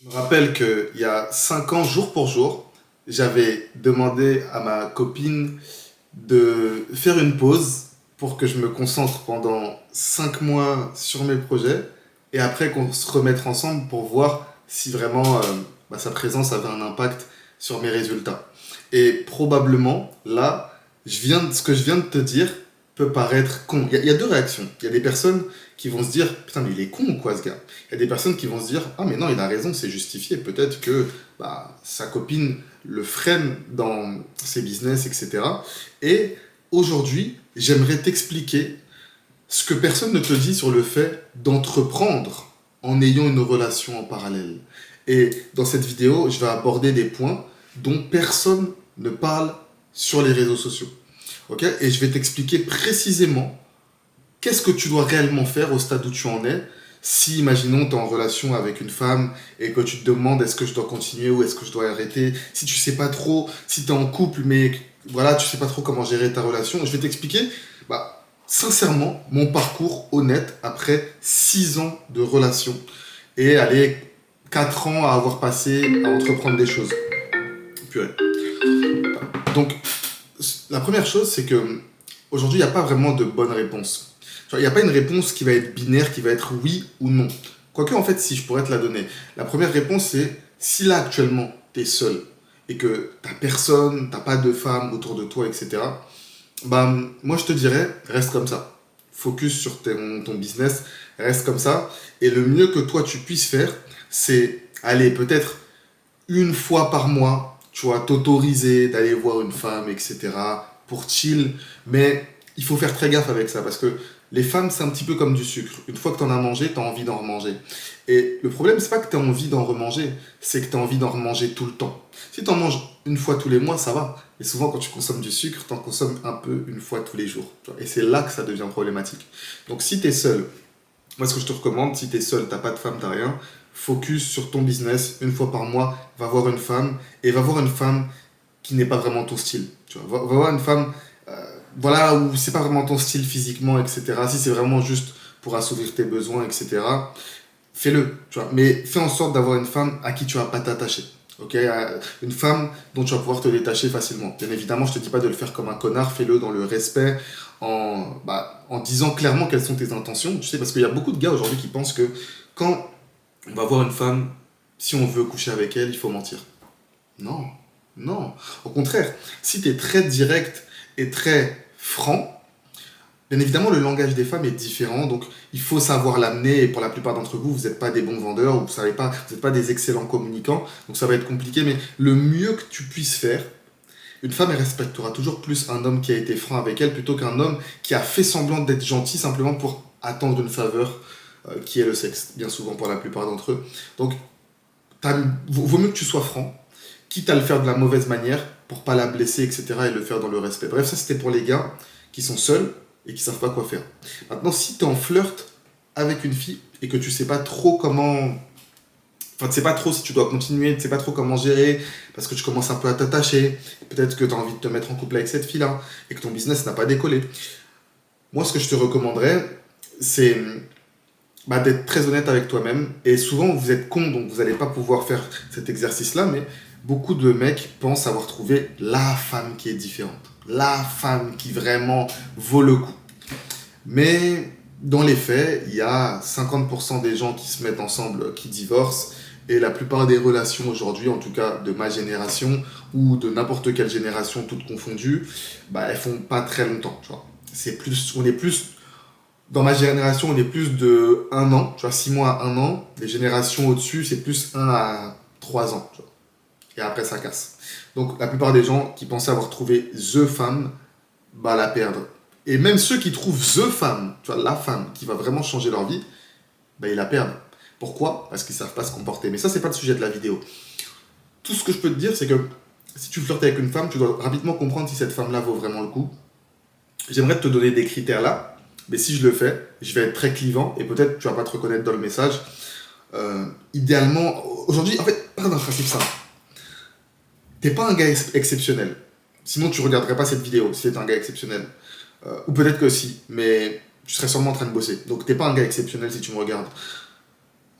Je me rappelle qu'il y a 5 ans, jour pour jour, j'avais demandé à ma copine de faire une pause pour que je me concentre pendant 5 mois sur mes projets et après qu'on se remette ensemble pour voir si vraiment sa présence avait un impact sur mes résultats. Et probablement, là, ce que je viens de te dire peut paraître con. Il y a deux réactions. Il y a des personnes qui vont se dire, putain, mais il est con ou quoi ce gars? Il y a des personnes qui vont se dire, ah mais non, il a raison, c'est justifié. Peut-être que sa copine le freine dans ses business, etc. Et aujourd'hui, j'aimerais t'expliquer ce que personne ne te dit sur le fait d'entreprendre en ayant une relation en parallèle. Et dans cette vidéo, je vais aborder des points dont personne ne parle sur les réseaux sociaux. Ok? Et je vais t'expliquer précisément qu'est-ce que tu dois réellement faire au stade où tu en es. Si, imaginons, tu es en relation avec une femme et que tu te demandes est-ce que je dois continuer ou est-ce que je dois arrêter, si tu sais pas trop, si tu es en couple mais voilà, tu sais pas trop comment gérer ta relation, je vais t'expliquer sincèrement mon parcours honnête après 6 ans de relation et aller 4 ans à avoir passé à entreprendre des choses. Purée. Donc, la première chose, c'est que aujourd'hui, il n'y a pas vraiment de bonne réponse. Il n'y a pas une réponse qui va être binaire, qui va être oui ou non. Quoique, en fait, si je pourrais te la donner. La première réponse, c'est si là, actuellement, tu es seul et que tu n'as personne, tu n'as pas de femme autour de toi, etc., moi, je te dirais, reste comme ça. Focus sur ton business, reste comme ça. Et le mieux que toi, tu puisses faire, c'est aller peut-être une fois par mois, tu vois, t'autoriser d'aller voir une femme, etc. pour chill. Mais il faut faire très gaffe avec ça parce que les femmes, c'est un petit peu comme du sucre. Une fois que tu en as mangé, tu as envie d'en remanger. Et le problème, c'est pas que tu as envie d'en remanger, c'est que tu as envie d'en remanger tout le temps. Si tu en manges une fois tous les mois, ça va. Et souvent, quand tu consommes du sucre, tu en consommes un peu une fois tous les jours. Et c'est là que ça devient problématique. Donc, si tu es seul, moi, ce que je te recommande, si tu es seul, t'as pas de femme, t'as rien, focus sur ton business. Une fois par mois, va voir une femme et va voir une femme qui n'est pas vraiment ton style. Tu vois, va voir une femme, voilà, où c'est pas vraiment ton style physiquement, etc. Si c'est vraiment juste pour assouvir tes besoins, etc. Fais-le, tu vois. Mais fais en sorte d'avoir une femme à qui tu vas pas t'attacher. Ok, une femme dont tu vas pouvoir te détacher facilement. Bien évidemment, je te dis pas de le faire comme un connard, fais-le dans le respect, en disant clairement quelles sont tes intentions. Tu sais, parce qu'il y a beaucoup de gars aujourd'hui qui pensent que quand on va voir une femme, si on veut coucher avec elle, il faut mentir. Non, non. Au contraire, si tu es très direct et très franc, bien évidemment, le langage des femmes est différent, donc il faut savoir l'amener. Et pour la plupart d'entre vous, vous n'êtes pas des bons vendeurs, ou vous n'êtes pas des excellents communicants, donc ça va être compliqué. Mais le mieux que tu puisses faire, une femme, elle respectera toujours plus un homme qui a été franc avec elle plutôt qu'un homme qui a fait semblant d'être gentil simplement pour attendre une faveur qui est le sexe, bien souvent pour la plupart d'entre eux. Donc, vaut mieux que tu sois franc, quitte à le faire de la mauvaise manière pour pas la blesser, etc. et le faire dans le respect. Bref, ça c'était pour les gars qui sont seuls et qui savent pas quoi faire. Maintenant, si tu es en flirt avec une fille et que tu sais pas trop comment. Enfin, tu sais pas trop si tu dois continuer, tu sais pas trop comment gérer, parce que tu commences un peu à t'attacher, peut-être que tu as envie de te mettre en couple avec cette fille-là, et que ton business n'a pas décollé. Moi, ce que je te recommanderais, c'est d'être très honnête avec toi-même. Et souvent, vous êtes con, donc vous n'allez pas pouvoir faire cet exercice-là, mais beaucoup de mecs pensent avoir trouvé la femme qui est différente. La femme qui vraiment vaut le coup. Mais dans les faits, il y a 50% des gens qui se mettent ensemble qui divorcent. Et la plupart des relations aujourd'hui, en tout cas de ma génération ou de n'importe quelle génération toute confondue, elles font pas très longtemps. Tu vois. On est plus dans ma génération, on est plus de 1 an, tu vois, 6 mois à 1 an. Les générations au-dessus, c'est plus 1 à 3 ans. Tu vois. Et après, ça casse. Donc, la plupart des gens qui pensaient avoir trouvé THE femme, la perdre. Et même ceux qui trouvent THE femme, tu vois, la femme qui va vraiment changer leur vie, ils la perdent. Pourquoi? Parce qu'ils savent pas se comporter. Mais ça, c'est pas le sujet de la vidéo. Tout ce que je peux te dire, c'est que si tu flirtes avec une femme, tu dois rapidement comprendre si cette femme-là vaut vraiment le coup. J'aimerais te donner des critères là, mais si je le fais, je vais être très clivant et peut-être tu vas pas te reconnaître dans le message. Idéalement, aujourd'hui, en fait, part d'un principe simple. T'es pas un gars exceptionnel. Sinon, tu regarderais pas cette vidéo si t'es un gars exceptionnel. Ou peut-être que si, mais tu serais sûrement en train de bosser. Donc, t'es pas un gars exceptionnel si tu me regardes.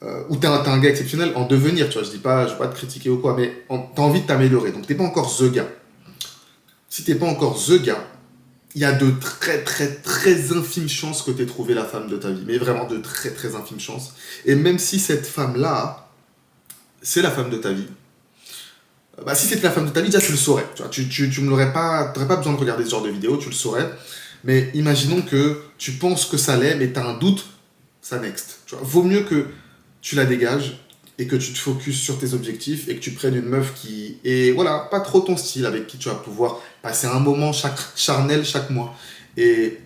ou t'es un gars exceptionnel en devenir, tu vois, je veux pas te critiquer ou quoi, mais t'as envie de t'améliorer, donc t'es pas encore the gars. Si t'es pas encore the gars, il y a de très très très infimes chances que t'aies trouvé la femme de ta vie, mais vraiment de très très infimes chances. Et même si cette femme-là, c'est la femme de ta vie, bah, si c'était la femme de ta vie, déjà tu le saurais. Tu vois, tu me l'aurais pas, t'aurais pas besoin de regarder ce genre de vidéo, tu le saurais. Mais imaginons que tu penses que ça l'est, mais tu as un doute, ça next. Tu vois, vaut mieux que tu la dégages et que tu te focuses sur tes objectifs et que tu prennes une meuf qui est, voilà, pas trop ton style, avec qui tu vas pouvoir passer un moment charnel chaque mois et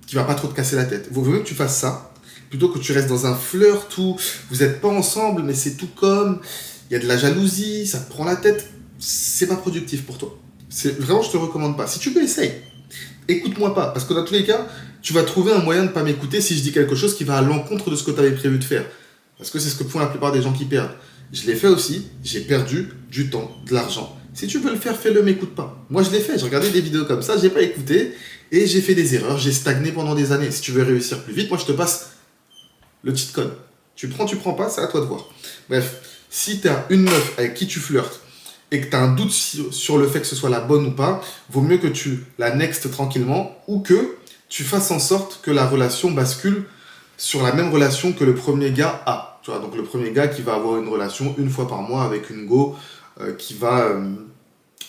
qui va pas trop te casser la tête. Vaut mieux que tu fasses ça plutôt que tu restes dans un flirt où vous êtes pas ensemble, mais c'est tout comme, il y a de la jalousie, ça te prend la tête. C'est pas productif pour toi. Vraiment, je te recommande pas. Si tu peux, essaye. Écoute-moi pas, parce que dans tous les cas, tu vas trouver un moyen de pas m'écouter si je dis quelque chose qui va à l'encontre de ce que tu avais prévu de faire. Parce que c'est ce que font la plupart des gens qui perdent. Je l'ai fait aussi, j'ai perdu du temps, de l'argent. Si tu veux le faire, fais-le, m'écoute pas. Moi, je l'ai fait, j'ai regardé des vidéos comme ça, j'ai pas écouté, et j'ai fait des erreurs, j'ai stagné pendant des années. Si tu veux réussir plus vite, moi, je te passe le cheat code. Tu prends pas, c'est à toi de voir. Bref, si tu as une meuf avec qui tu flirtes, et que tu as un doute sur le fait que ce soit la bonne ou pas, vaut mieux que tu la next tranquillement ou que tu fasses en sorte que la relation bascule sur la même relation que le premier gars a. Tu vois, donc le premier gars qui va avoir une relation une fois par mois avec une go, qui va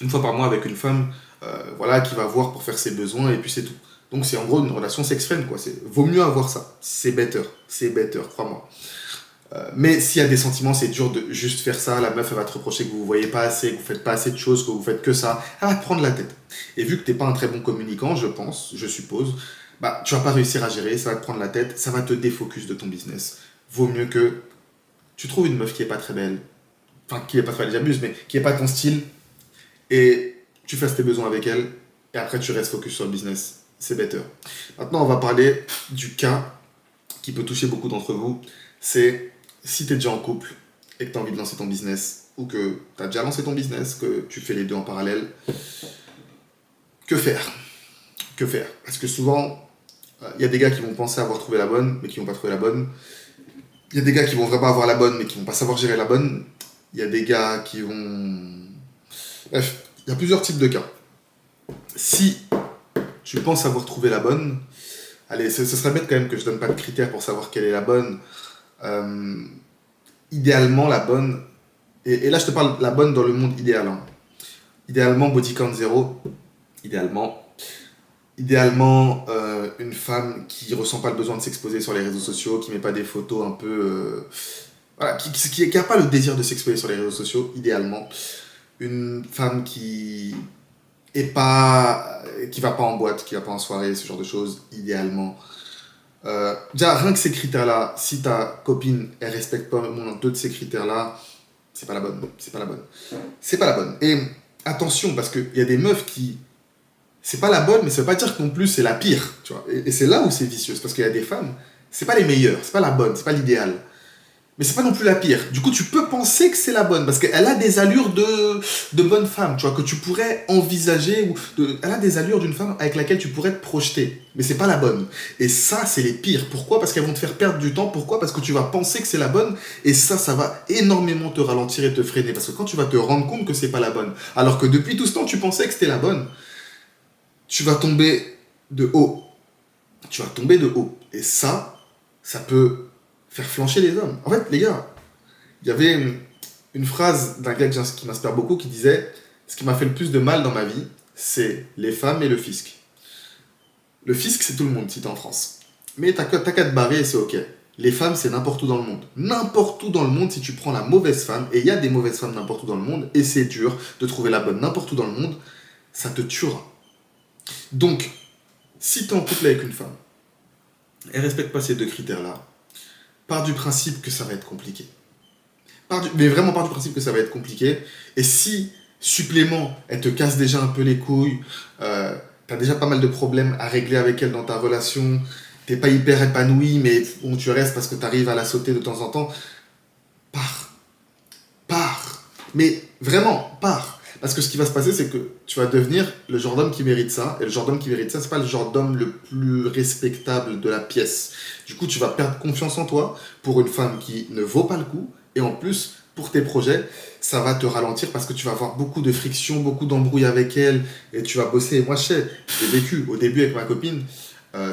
une fois par mois avec une femme, voilà, qui va voir pour faire ses besoins et puis c'est tout. Donc c'est en gros une relation sex-friend, quoi. Vaut mieux avoir ça. C'est better, crois-moi. Mais s'il y a des sentiments, c'est dur de juste faire ça. La meuf, elle va te reprocher que vous ne voyez pas assez, que vous faites pas assez de choses, que vous faites que ça. Elle va te prendre la tête. Et vu que tu n'es pas un très bon communicant, je pense, je suppose, bah, tu vas pas réussir à gérer, ça va te prendre la tête, ça va te défocus de ton business. Vaut mieux que tu trouves une meuf qui est pas très belle, enfin, qui est pas très belle, j'abuse, mais qui est pas ton style, et tu fasses tes besoins avec elle, et après tu restes focus sur le business. C'est better. Maintenant, on va parler du cas qui peut toucher beaucoup d'entre vous. C'est si tu es déjà en couple et que tu as envie de lancer ton business, ou que tu as déjà lancé ton business, que tu fais les deux en parallèle, que faire? Que faire? Parce que souvent, il y a des gars qui vont penser avoir trouvé la bonne, mais qui vont pas trouver la bonne. Il y a des gars qui vont vraiment avoir la bonne, mais qui vont pas savoir gérer la bonne. Il y a des gars qui vont... Bref, il y a plusieurs types de cas. Si tu penses avoir trouvé la bonne, allez, ce serait bête quand même que je donne pas de critères pour savoir quelle est la bonne. Euh, idéalement, la bonne... Et là, je te parle de la bonne dans le monde idéal. Hein. Idéalement, body count 0. Idéalement. Idéalement, une femme qui ressent pas le besoin de s'exposer sur les réseaux sociaux, qui met pas des photos un peu... voilà, qui a pas le désir de s'exposer sur les réseaux sociaux, idéalement. Une femme qui va pas en boîte, qui va pas en soirée, ce genre de choses, idéalement. Déjà, rien que ces critères-là, si ta copine, elle respecte pas mon deux de ces critères-là, c'est pas la bonne. C'est pas la bonne. C'est pas la bonne. Et attention, parce qu'il y a des meufs qui... C'est pas la bonne, mais ça veut pas dire que non plus c'est la pire, tu vois. Et c'est là où c'est vicieux, parce qu'il y a des femmes, c'est pas les meilleures, c'est pas la bonne, c'est pas l'idéal. Mais c'est pas non plus la pire. Du coup, tu peux penser que c'est la bonne, parce qu'elle a des allures de bonne femme, tu vois, que tu pourrais envisager, elle a des allures d'une femme avec laquelle tu pourrais te projeter. Mais c'est pas la bonne. Et ça, c'est les pires. Pourquoi? Parce qu'elles vont te faire perdre du temps. Pourquoi? Parce que tu vas penser que c'est la bonne, et ça va énormément te ralentir et te freiner. Parce que quand tu vas te rendre compte que c'est pas la bonne, alors que depuis tout ce temps, tu pensais que c'était la bonne, tu vas tomber de haut. Tu vas tomber de haut. Et ça peut faire flancher les hommes. En fait, les gars, il y avait une phrase d'un gars qui m'inspire beaucoup qui disait « Ce qui m'a fait le plus de mal dans ma vie, c'est les femmes et le fisc. » Le fisc, c'est tout le monde si t'es en France. Mais t'as qu'à te barrer et c'est ok. Les femmes, c'est n'importe où dans le monde. N'importe où dans le monde, si tu prends la mauvaise femme, et il y a des mauvaises femmes n'importe où dans le monde, et c'est dur de trouver la bonne n'importe où dans le monde, ça te tuera. Donc, si tu es en couple avec une femme, elle ne respecte pas ces deux critères-là, pars du principe que ça va être compliqué. Mais vraiment pars du principe que ça va être compliqué. Et si, supplément, elle te casse déjà un peu les couilles, tu as déjà pas mal de problèmes à régler avec elle dans ta relation, t'es pas hyper épanoui, mais bon, tu restes parce que tu arrives à la sauter de temps en temps, pars. Mais vraiment, pars. Parce que ce qui va se passer, c'est que tu vas devenir le genre d'homme qui mérite ça. Et le genre d'homme qui mérite ça, c'est pas le genre d'homme le plus respectable de la pièce. Du coup, tu vas perdre confiance en toi pour une femme qui ne vaut pas le coup. Et en plus, pour tes projets, ça va te ralentir parce que tu vas avoir beaucoup de friction, beaucoup d'embrouilles avec elle. Et tu vas bosser. Et moi, je sais, j'ai vécu au début avec ma copine.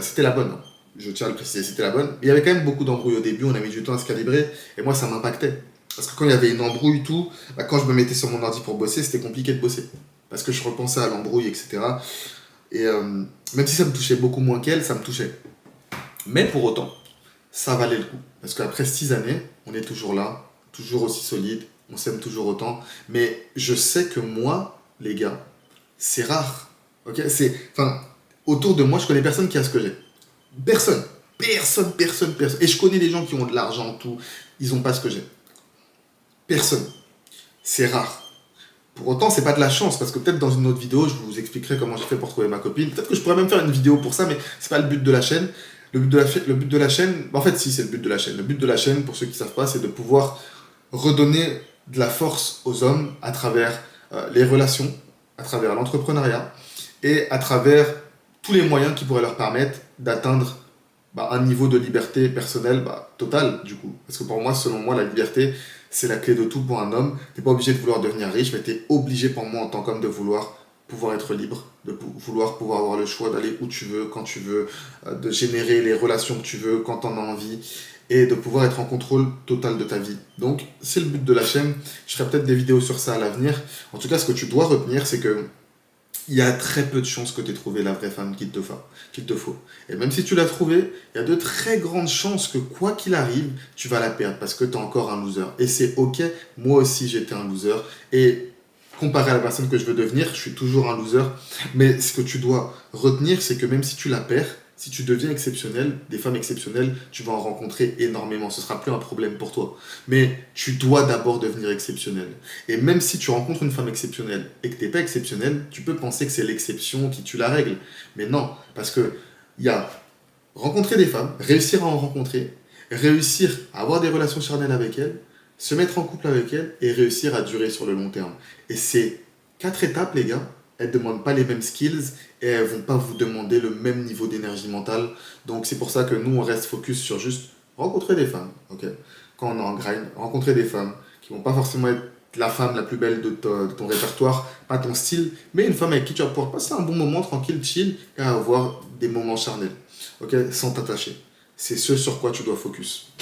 C'était la bonne, hein. Je tiens à le préciser, c'était la bonne. Mais il y avait quand même beaucoup d'embrouilles au début. On a mis du temps à se calibrer. Et moi, ça m'impactait. Parce que quand il y avait une embrouille, tout, bah, quand je me mettais sur mon ordi pour bosser, c'était compliqué de bosser. Parce que je repensais à l'embrouille, etc. Et même si ça me touchait beaucoup moins qu'elle, ça me touchait. Mais pour autant, ça valait le coup. Parce qu'après 6 années, on est toujours là, toujours aussi solide, on s'aime toujours autant. Mais je sais que moi, les gars, c'est rare. Ok, enfin, autour de moi, je connais personne qui a ce que j'ai. Personne. Personne, personne, personne. Et je connais des gens qui ont de l'argent, tout. Ils n'ont pas ce que j'ai. Personne. C'est rare. Pour autant, c'est pas de la chance, parce que peut-être dans une autre vidéo, je vous expliquerai comment j'ai fait pour trouver ma copine. Peut-être que je pourrais même faire une vidéo pour ça, mais c'est pas le but de la chaîne. Le but de la chaîne, en fait, si, c'est le but de la chaîne. Le but de la chaîne, pour ceux qui savent pas, c'est de pouvoir redonner de la force aux hommes à travers les relations, à travers l'entrepreneuriat et à travers tous les moyens qui pourraient leur permettre d'atteindre un niveau de liberté personnelle total, du coup. Parce que pour moi, selon moi, la liberté, c'est la clé de tout pour un homme. T'es pas obligé de vouloir devenir riche, mais t'es obligé pour moi, en tant qu'homme, de vouloir pouvoir être libre, de vouloir pouvoir avoir le choix d'aller où tu veux, quand tu veux, de générer les relations que tu veux, quand t'en as envie, et de pouvoir être en contrôle total de ta vie. Donc, c'est le but de la chaîne. Je ferai peut-être des vidéos sur ça à l'avenir. En tout cas, ce que tu dois retenir, c'est que il y a très peu de chances que tu aies trouvé la vraie femme qu'il te faut. Et même si tu l'as trouvée, il y a de très grandes chances que quoi qu'il arrive, tu vas la perdre parce que tu es encore un loser. Et c'est ok, moi aussi j'étais un loser. Et comparé à la personne que je veux devenir, je suis toujours un loser. Mais ce que tu dois retenir, c'est que même si tu la perds, si tu deviens exceptionnel, des femmes exceptionnelles, tu vas en rencontrer énormément. Ce sera plus un problème pour toi. Mais tu dois d'abord devenir exceptionnel. Et même si tu rencontres une femme exceptionnelle et que tu n'es pas exceptionnel, tu peux penser que c'est l'exception qui tue la règle. Mais non, parce que il y a rencontrer des femmes, réussir à en rencontrer, réussir à avoir des relations charnelles avec elles, se mettre en couple avec elles et réussir à durer sur le long terme. Et ces 4 étapes, les gars, elles ne demandent pas les mêmes skills et elles ne vont pas vous demander le même niveau d'énergie mentale. Donc c'est pour ça que nous, on reste focus sur juste rencontrer des femmes, ok. Quand on est en grind, rencontrer des femmes qui vont pas forcément être la femme la plus belle de ton répertoire, pas ton style, mais une femme avec qui tu vas pouvoir passer un bon moment tranquille, chill, et avoir des moments charnels, ok, sans t'attacher. C'est ce sur quoi tu dois focus.